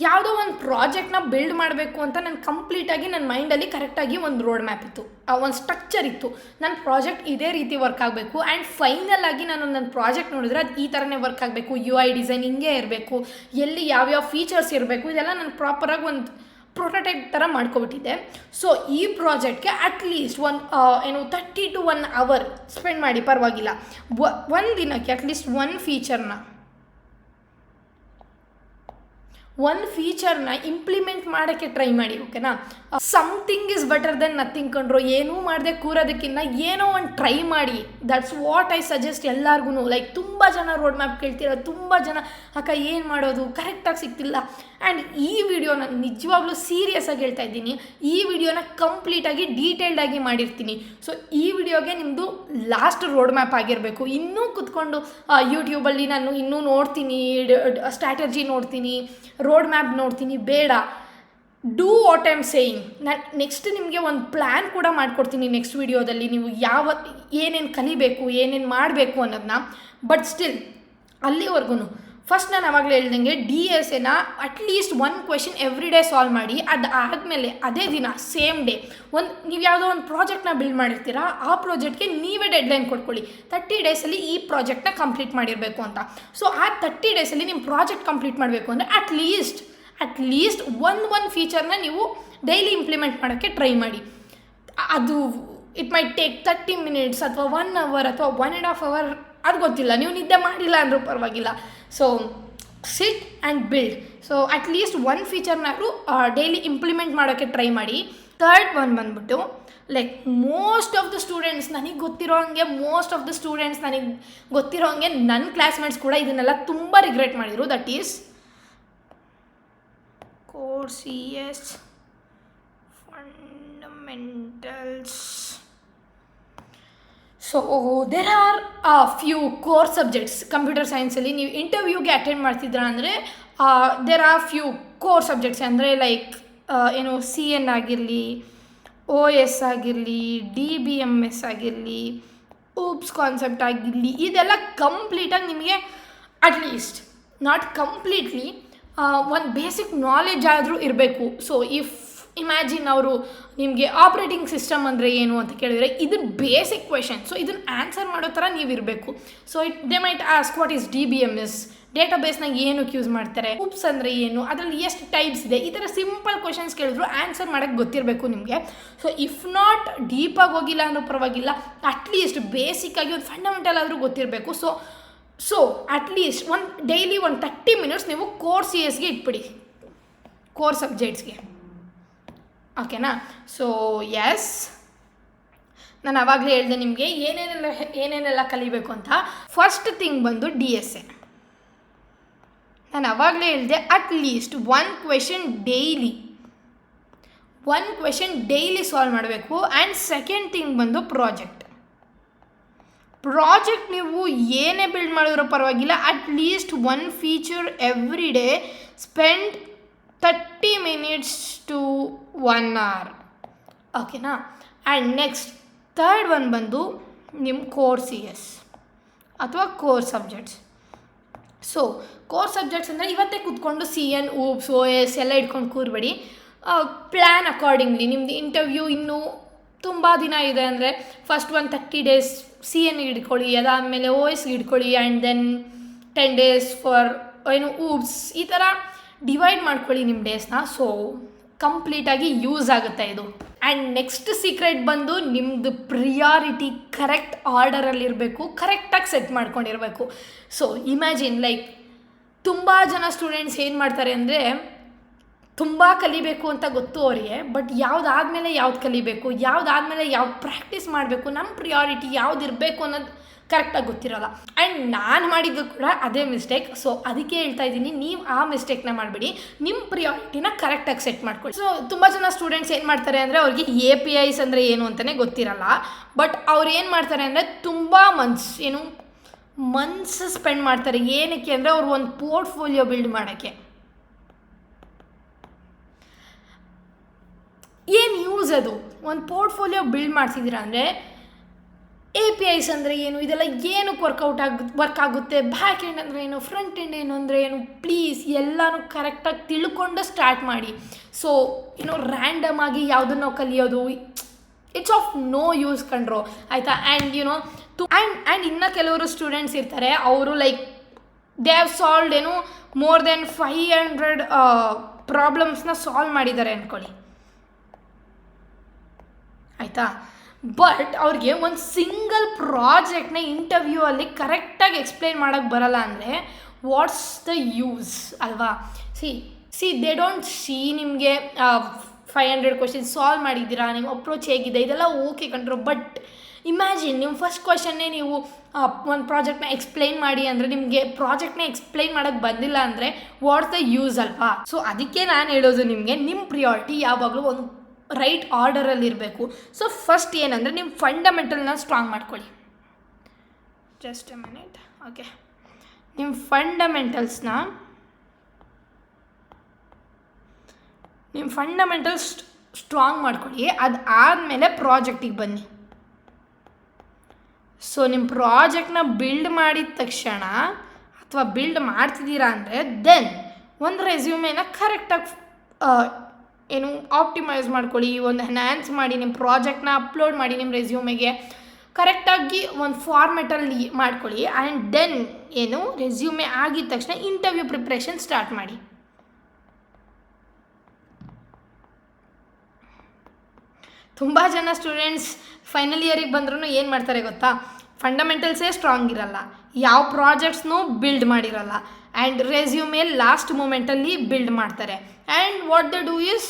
ಯಾವುದೋ ಒಂದು ಪ್ರಾಜೆಕ್ಟ್ನ ಬಿಲ್ಡ್ ಮಾಡಬೇಕು ಅಂತ ನಾನು ಕಂಪ್ಲೀಟಾಗಿ ನನ್ನ ಮೈಂಡಲ್ಲಿ ಕರೆಕ್ಟಾಗಿ ಒಂದು ರೋಡ್ ಮ್ಯಾಪ್ ಇತ್ತು, ಒಂದು ಸ್ಟ್ರಕ್ಚರ್ ಇತ್ತು. ನನ್ನ ಪ್ರಾಜೆಕ್ಟ್ ಇದೇ ರೀತಿ ವರ್ಕ್ ಆಗಬೇಕು. ಆ್ಯಂಡ್ ಫೈನಲ್ ಆಗಿ ನಾನು ನನ್ನ ಪ್ರಾಜೆಕ್ಟ್ ನೋಡಿದ್ರೆ ಅದು ಈ ಥರನೇ ವರ್ಕ್ ಆಗಬೇಕು, UI ಡಿಸೈನ್ ಹಿಂಗೆ ಇರಬೇಕು, ಎಲ್ಲಿ ಯಾವ್ಯಾವ ಫೀಚರ್ಸ್ ಇರಬೇಕು, ಇದೆಲ್ಲ ನಾನು ಪ್ರಾಪರಾಗಿ ಒಂದು ಪ್ರೊಟೋಟೈಪ್ ಥರ ಮಾಡ್ಕೊಬಿಟ್ಟಿದ್ದೆ. ಸೊ ಈ ಪ್ರಾಜೆಕ್ಟ್ಗೆ ಅಟ್ಲೀಸ್ಟ್ 30 to 1 hour ಸ್ಪೆಂಡ್ ಮಾಡಿ, ಪರವಾಗಿಲ್ಲ. ಒಂದು ದಿನಕ್ಕೆ ಅಟ್ಲೀಸ್ಟ್ ಒಂದು ಫೀಚರ್ನ ಇಂಪ್ಲಿಮೆಂಟ್ ಮಾಡೋಕ್ಕೆ ಟ್ರೈ ಮಾಡಿ, ಓಕೆನಾ. Something is better than nothing ಕಂಡ್ರು. ಏನೂ ಮಾಡದೆ ಕೂರೋದಕ್ಕಿಂತ ಏನೋ ಒಂದು ಟ್ರೈ ಮಾಡಿ. ದಟ್ಸ್ ವಾಟ್ ಐ ಸಜೆಸ್ಟ್ ಎಲ್ಲರಿಗೂ. ಲೈಕ್ ತುಂಬ ಜನ ರೋಡ್ ಮ್ಯಾಪ್ ಕೇಳ್ತಿರೋ, ತುಂಬ ಜನ ಅಕ್ಕ ಏನು ಮಾಡೋದು ಕರೆಕ್ಟಾಗಿ ಸಿಗ್ತಿಲ್ಲ. ಆ್ಯಂಡ್ ಈ ವಿಡಿಯೋ ನಾನು ನಿಜವಾಗ್ಲೂ ಸೀರಿಯಸ್ಸಾಗಿ ಹೇಳ್ತಾ ಇದ್ದೀನಿ, ಈ ವಿಡಿಯೋನ ಕಂಪ್ಲೀಟಾಗಿ ಡೀಟೇಲ್ಡಾಗಿ ಮಾಡಿರ್ತೀನಿ. ಸೊ ಈ ವಿಡಿಯೋಗೆ ನಿಮ್ಮದು ಲಾಸ್ಟ್ ರೋಡ್ ಮ್ಯಾಪ್ ಆಗಿರಬೇಕು. ಇನ್ನೂ ಕುತ್ಕೊಂಡು ಯೂಟ್ಯೂಬಲ್ಲಿ ನಾನು ಇನ್ನೂ ನೋಡ್ತೀನಿ, ಸ್ಟ್ರಾಟಜಿ ನೋಡ್ತೀನಿ, ರೋಡ್ ಮ್ಯಾಪ್ ನೋಡ್ತೀನಿ, ಬೇಡ. Do what I am saying. ನಾನು ನೆಕ್ಸ್ಟ್ ನಿಮಗೆ ಒಂದು ಪ್ಲ್ಯಾನ್ ಕೂಡ ಮಾಡಿಕೊಡ್ತೀನಿ ನೆಕ್ಸ್ಟ್ ವಿಡಿಯೋದಲ್ಲಿ, ನೀವು ಏನೇನು ಕಲಿಬೇಕು, ಏನೇನು ಮಾಡಬೇಕು ಅನ್ನೋದನ್ನ. ಬಟ್ ಸ್ಟಿಲ್ ಅಲ್ಲಿವರೆಗೂ ಫಸ್ಟ್ ನಾನು ಆವಾಗಲೇ ಹೇಳ್ದಂಗೆ DSAನ at least 1 question every day solve ಮಾಡಿ. ಅದು ಆದಮೇಲೆ ಅದೇ ದಿನ ಸೇಮ್ ಡೇ ನೀವು ಯಾವುದೋ ಒಂದು ಪ್ರಾಜೆಕ್ಟ್ನ ಬಿಲ್ಡ್ ಮಾಡಿರ್ತೀರಾ, ಆ ಪ್ರಾಜೆಕ್ಟ್ಗೆ ನೀವೇ ಡೆಡ್ಲೈನ್ ಕೊಟ್ಕೊಳ್ಳಿ. 30 ಡೇಸಲ್ಲಿ ಈ ಪ್ರಾಜೆಕ್ಟ್ನ ಕಂಪ್ಲೀಟ್ ಮಾಡಿರಬೇಕು ಅಂತ. ಸೊ ಆ 30 ಡೇಸಲ್ಲಿ ನಿಮ್ಮ ಪ್ರಾಜೆಕ್ಟ್ ಕಂಪ್ಲೀಟ್ ಮಾಡಬೇಕು ಅಂದರೆ ಅಟ್ಲೀಸ್ಟ್ ಒಂದು ಫೀಚರ್ನ ನೀವು ಡೈಲಿ ಇಂಪ್ಲಿಮೆಂಟ್ ಮಾಡೋಕ್ಕೆ ಟ್ರೈ ಮಾಡಿ. ಅದು ಇಟ್ ಮೈಟ್ ಟೇಕ್ 30 minutes ಅಥವಾ 1 hour ಅಥವಾ 1.5 hour, ಅದು ಗೊತ್ತಿಲ್ಲ. ನೀವು ನಿದ್ದೆ ಮಾಡಿಲ್ಲ ಅಂದರೂ ಪರವಾಗಿಲ್ಲ. So sit and build. So at least 1 ಫೀಚರ್ನಾದರೂ ಡೈಲಿ ಇಂಪ್ಲಿಮೆಂಟ್ ಮಾಡೋಕ್ಕೆ ಟ್ರೈ ಮಾಡಿ. ಥರ್ಡ್ ಒನ್ ಬಂದ್ಬಿಟ್ಟು like most of the students ನನಗೆ ಗೊತ್ತಿರೋ ಹಂಗೆ ನನ್ನ ಕ್ಲಾಸ್ಮೇಟ್ಸ್ ಕೂಡ ಇದನ್ನೆಲ್ಲ ತುಂಬ ರಿಗ್ರೆಟ್ ಮಾಡಿದರು. That is core CS fundamentals. So there are few core subjects computer ಸೈನ್ಸಲ್ಲಿ. ನೀವು ಇಂಟರ್ವ್ಯೂಗೆ ಅಟೆಂಡ್ ಮಾಡ್ತಿದ್ರ ಅಂದರೆ there are few core subjects, ಅಂದರೆ ಲೈಕ್ CN ಆಗಿರಲಿ, OS ಆಗಿರಲಿ, DBMS ಆಗಿರಲಿ, OOPS ಕಾನ್ಸೆಪ್ಟ್ ಆಗಿರಲಿ, ಇದೆಲ್ಲ ಕಂಪ್ಲೀಟಾಗಿ ನಿಮಗೆ ಅಟ್ಲೀಸ್ಟ್ ನಾಟ್ ಕಂಪ್ಲೀಟ್ಲಿ ಒಂದು ಬೇಸಿಕ್ ನಾಲೆಡ್ಜ್ ಆದರೂ ಇರಬೇಕು. ಸೊ ಇಫ್ ಇಮ್ಯಾಜಿನ್ ಅವರು ನಿಮಗೆ ಆಪ್ರೇಟಿಂಗ್ ಸಿಸ್ಟಮ್ ಅಂದರೆ ಏನು ಅಂತ ಕೇಳಿದರೆ ಇದು ಬೇಸಿಕ್ ಕ್ವೆಶನ್. ಸೊ ಇದನ್ನು ಆನ್ಸರ್ ಮಾಡೋ ಥರ ನೀವು ಇರಬೇಕು. So they might ask what is DBMS, ಡೇಟಾಬೇಸ್ನಾಗ ಏನಕ್ಕೆ ಯೂಸ್ ಮಾಡ್ತಾರೆ, ಉಪ್ಸ್ ಅಂದರೆ ಏನು, ಅದರಲ್ಲಿ ಎಷ್ಟು ಟೈಪ್ಸ್ ಇದೆ, ಈ ಥರ ಸಿಂಪಲ್ ಕ್ವೆಶನ್ಸ್ ಕೇಳಿದ್ರು ಆನ್ಸರ್ ಮಾಡೋಕ್ಕೆ ಗೊತ್ತಿರಬೇಕು ನಿಮಗೆ. ಸೊ ಇಫ್ ನಾಟ್ ಡೀಪಾಗಿ ಹೋಗಿಲ್ಲ ಅಂದ್ರೂ ಪರವಾಗಿಲ್ಲ, ಅಟ್ಲೀಸ್ಟ್ ಬೇಸಿಕ್ಕಾಗಿ ಒಂದು ಫಂಡಮೆಂಟಲ್ ಆದರೂ ಗೊತ್ತಿರಬೇಕು. ಸೊ ಅಟ್ಲೀಸ್ಟ್ ಡೈಲಿ 30 ಮಿನಿಟ್ಸ್ ನೀವು ಕೋರ್ CS ಇಟ್ಬಿಡಿ, ಕೋರ್ ಸಬ್ಜೆಕ್ಟ್ಸ್ಗೆ. ಓಕೆನಾ? ಸೊ ಎಸ್, ನಾನು ಆವಾಗಲೇ ಹೇಳಿದೆ ನಿಮಗೆ ಏನೇನೆಲ್ಲ ಕಲಿಬೇಕು ಅಂತ. ಫಸ್ಟ್ ಥಿಂಗ್ ಬಂದು DSA. ನಾನು ಆವಾಗಲೇ ಹೇಳಿದೆ at least one question daily solve ಮಾಡಬೇಕು. ಆ್ಯಂಡ್ ಸೆಕೆಂಡ್ ಥಿಂಗ್ ಬಂದು ಪ್ರಾಜೆಕ್ಟ್ ನೀವು ಏನೇ ಬಿಲ್ಡ್ ಮಾಡಿದ್ರೂ ಪರವಾಗಿಲ್ಲ, at least one feature every day, spend 30 minutes to 1 hour. ಓಕೆನಾ? ಆ್ಯಂಡ್ ನೆಕ್ಸ್ಟ್ ಥರ್ಡ್ ಒನ್ ಬಂದು ನಿಮ್ಮ ಕೋರ್ CS ಅಥವಾ core subjects. So core subjects ಅಂದರೆ ಇವತ್ತೇ ಕೂತ್ಕೊಂಡು CN, OOPS, OS ಎಲ್ಲ ಇಟ್ಕೊಂಡು ಕೂರಬೇಡಿ. Plan accordingly. ನಿಮ್ಮದು ಇಂಟರ್ವ್ಯೂ ಇನ್ನೂ ತುಂಬ ದಿನ ಇದೆ ಅಂದರೆ ಫಸ್ಟ್ 30 days CN ಹಿಡ್ಕೊಳ್ಳಿ, ಅದಾದಮೇಲೆ OS ಹಿಡ್ಕೊಳ್ಳಿ, and then 10 days for OOPS. ಈ ಥರ ಡಿವೈಡ್ ಮಾಡ್ಕೊಳ್ಳಿ ನಿಮ್ಮ ಡೇಸ್ನ. ಸೊ ಕಂಪ್ಲೀಟಾಗಿ ಯೂಸ್ ಆಗುತ್ತೆ ಇದು. ಆ್ಯಂಡ್ ನೆಕ್ಸ್ಟ್ ಸೀಕ್ರೆಟ್ ಬಂದು ನಿಮ್ಮದು ಪ್ರಿಯಾರಿಟಿ ಕರೆಕ್ಟ್ ಆರ್ಡರಲ್ಲಿರಬೇಕು, ಕರೆಕ್ಟಾಗಿ ಸೆಟ್ ಮಾಡ್ಕೊಂಡಿರಬೇಕು. ಸೊ ಇಮ್ಯಾಜಿನ್ ತುಂಬ ಜನ ಸ್ಟೂಡೆಂಟ್ಸ್ ಏನು ಮಾಡ್ತಾರೆ ಅಂದರೆ, ತುಂಬ ಕಲಿಬೇಕು ಅಂತ ಗೊತ್ತು ಅವರಿಗೆ, ಬಟ್ ಯಾವುದಾದ್ಮೇಲೆ ಯಾವ್ದು ಕಲಿಬೇಕು, ಯಾವುದಾದ್ಮೇಲೆ ಯಾವ್ದು ಪ್ರಾಕ್ಟೀಸ್ ಮಾಡಬೇಕು, ನಮ್ಮ ಪ್ರಿಯಾರಿಟಿ ಯಾವ್ದು ಇರಬೇಕು ಅನ್ನೋದು ಕರೆಕ್ಟಾಗಿ ಗೊತ್ತಿರೋಲ್ಲ. ಆ್ಯಂಡ್ ನಾನು ಮಾಡಿದ್ದು ಕೂಡ ಅದೇ ಮಿಸ್ಟೇಕ್. ಸೊ ಅದಕ್ಕೆ ಹೇಳ್ತಾ ಇದ್ದೀನಿ, ನೀವು ಆ ಮಿಸ್ಟೇಕ್ನ ಮಾಡಬೇಡಿ, ನಿಮ್ಮ ಪ್ರಿಯಾರಿಟಿನ ಕರೆಕ್ಟಾಗಿ ಸೆಟ್ ಮಾಡ್ಕೊಳ್ಳಿ. ಸೊ ತುಂಬ ಜನ ಸ್ಟೂಡೆಂಟ್ಸ್ ಏನು ಮಾಡ್ತಾರೆ ಅಂದರೆ, ಅವ್ರಿಗೆ APIs ಅಂದರೆ ಏನು ಅಂತಲೇ ಗೊತ್ತಿರಲ್ಲ. ಬಟ್ ಅವ್ರು ಏನು ಮಾಡ್ತಾರೆ ಅಂದರೆ ತುಂಬ ಮಂತ್ಸ್ ಸ್ಪೆಂಡ್ ಮಾಡ್ತಾರೆ. ಏನಕ್ಕೆ ಅಂದರೆ ಅವ್ರು ಒಂದು ಪೋರ್ಟ್ಫೋಲಿಯೋ ಬಿಲ್ಡ್ ಮಾಡೋಕ್ಕೆ. ಏನು ಯೂಸ್ ಅದು? ಒಂದು ಪೋರ್ಟ್ಫೋಲಿಯೋ ಬಿಲ್ಡ್ ಮಾಡ್ತಿದ್ದೀರಾ ಅಂದರೆ APIs ಅಂದರೆ ಏನು, ಇದೆಲ್ಲ ಏನಕ್ಕೆ ವರ್ಕ್ ಆಗುತ್ತೆ, ಬ್ಯಾಕ್ ಎಂಡ್ ಅಂದರೆ ಏನು, ಫ್ರಂಟ್ ಎಂಡ್ ಏನು ಅಂದರೆ ಏನು, ಪ್ಲೀಸ್ ಎಲ್ಲನೂ ಕರೆಕ್ಟಾಗಿ ತಿಳ್ಕೊಂಡು ಸ್ಟಾರ್ಟ್ ಮಾಡಿ. ಸೊ ರ್ಯಾಂಡಮ್ ಆಗಿ ಯಾವುದನ್ನು ನಾವು ಕಲಿಯೋದು ಇಟ್ಸ್ ಆಫ್ ನೋ ಯೂಸ್ ಕಂಡ್ರೋ, ಆಯಿತಾ? ಆ್ಯಂಡ್ ಆ್ಯಂಡ್ ಇನ್ನು ಕೆಲವರು ಸ್ಟೂಡೆಂಟ್ಸ್ ಇರ್ತಾರೆ, ಅವರು they have solved more than 500 ಪ್ರಾಬ್ಲಮ್ಸ್ನ ಸಾಲ್ವ್ ಮಾಡಿದ್ದಾರೆ ಅಂದ್ಕೊಳ್ಳಿ, ಆಯಿತಾ? ಬಟ್ ಅವ್ರಿಗೆ ಒಂದು ಸಿಂಗಲ್ ಪ್ರಾಜೆಕ್ಟ್ನ ಇಂಟರ್ವ್ಯೂ ಅಲ್ಲಿ ಕರೆಕ್ಟಾಗಿ ಎಕ್ಸ್ಪ್ಲೈನ್ ಮಾಡೋಕ್ಕೆ ಬರಲ್ಲ ಅಂದರೆ ವಾಟ್ಸ್ ದ ಯೂಸ್ ಅಲ್ವಾ? ಸಿ ದೇ ಡೋಂಟ್ ನಿಮಗೆ 500 ಕ್ವಶನ್ಸ್ ಸಾಲ್ವ್ ಮಾಡಿದ್ದೀರಾ, ನಿಮ್ಮ ಅಪ್ರೋಚ್ ಹೇಗಿದೆ, ಇದೆಲ್ಲ ಓಕೆ ಕಂಡ್ರು. ಬಟ್ ಇಮ್ಯಾಜಿನ್ ನಿಮ್ಮ ಫಸ್ಟ್ ಕ್ವಶನ್ನೇ ನೀವು ಒಂದು ಪ್ರಾಜೆಕ್ಟ್ನ ಎಕ್ಸ್ಪ್ಲೈನ್ ಮಾಡಿ ಅಂದರೆ, ನಿಮಗೆ ಪ್ರಾಜೆಕ್ಟ್ನ ಎಕ್ಸ್ಪ್ಲೈನ್ ಮಾಡೋಕ್ಕೆ ಬಂದಿಲ್ಲ ಅಂದರೆ ವಾಟ್ಸ್ ದ ಯೂಸ್ ಅಲ್ವಾ? ಸೊ ಅದಕ್ಕೆ ನಾನು ಹೇಳೋದು ನಿಮಗೆ, ನಿಮ್ಮ ಪ್ರಿಯಾರಿಟಿ ಯಾವಾಗಲೂ ಒಂದು ರೈಟ್ ಆರ್ಡರಲ್ಲಿರಬೇಕು. ಸೊ ಫಸ್ಟ್ ಏನಂದರೆ ನಿಮ್ಮ ಫಂಡಮೆಂಟಲ್ನ ಸ್ಟ್ರಾಂಗ್ ಮಾಡ್ಕೊಳ್ಳಿ. Just A minute. ಓಕೆ, ನಿಮ್ಮ ಫಂಡಮೆಂಟಲ್ಸ್ ಸ್ಟ್ರಾಂಗ್ ಮಾಡ್ಕೊಳ್ಳಿ. ಅದಾದಮೇಲೆ ಪ್ರಾಜೆಕ್ಟಿಗೆ ಬನ್ನಿ. ಸೊ ನಿಮ್ಮ ಪ್ರಾಜೆಕ್ಟ್ನ ಬಿಲ್ಡ್ ಮಾಡಿದ ತಕ್ಷಣ ಅಥವಾ ಬಿಲ್ಡ್ ಮಾಡ್ತಿದ್ದೀರಾ ಅಂದರೆ ದೆನ್ ಒಂದು ರೆಸ್ಯೂಮೇನ ಕರೆಕ್ಟಾಗಿ ಆಪ್ಟಿಮೈಸ್ ಮಾಡ್ಕೊಳ್ಳಿ, ಒಂದು ಎನ್ಹ್ಯಾನ್ಸ್ ಮಾಡಿ, ನಿಮ್ಮ ಪ್ರಾಜೆಕ್ಟ್ನ ಅಪ್ಲೋಡ್ ಮಾಡಿ ನಿಮ್ಮ ರೆಸ್ಯೂಮೆಗೆ ಕರೆಕ್ಟಾಗಿ ಒಂದು ಫಾರ್ಮೆಟಲ್ಲಿ ಮಾಡ್ಕೊಳ್ಳಿ. ಆ್ಯಂಡ್ ದೆನ್ ರೆಸ್ಯೂಮೆ ಆಗಿದ ತಕ್ಷಣ ಇಂಟರ್ವ್ಯೂ ಪ್ರಿಪ್ರೇಷನ್ ಸ್ಟಾರ್ಟ್ ಮಾಡಿ. ತುಂಬ ಜನ ಸ್ಟೂಡೆಂಟ್ಸ್ ಫೈನಲ್ ಇಯರಿಗೆ ಬಂದ್ರೂ ಏನು ಮಾಡ್ತಾರೆ ಗೊತ್ತಾ? ಫಂಡಮೆಂಟಲ್ಸೇ ಸ್ಟ್ರಾಂಗ್ ಇರಲ್ಲ, ಯಾವ ಪ್ರಾಜೆಕ್ಟ್ಸ್ನೂ ಬಿಲ್ಡ್ ಮಾಡಿರಲ್ಲ, ಆ್ಯಂಡ್ ರೆಸ್ಯೂಮೇ ಲಾಸ್ಟ್ ಮೂಮೆಂಟಲ್ಲಿ ಬಿಲ್ಡ್ ಮಾಡ್ತಾರೆ. And what they do is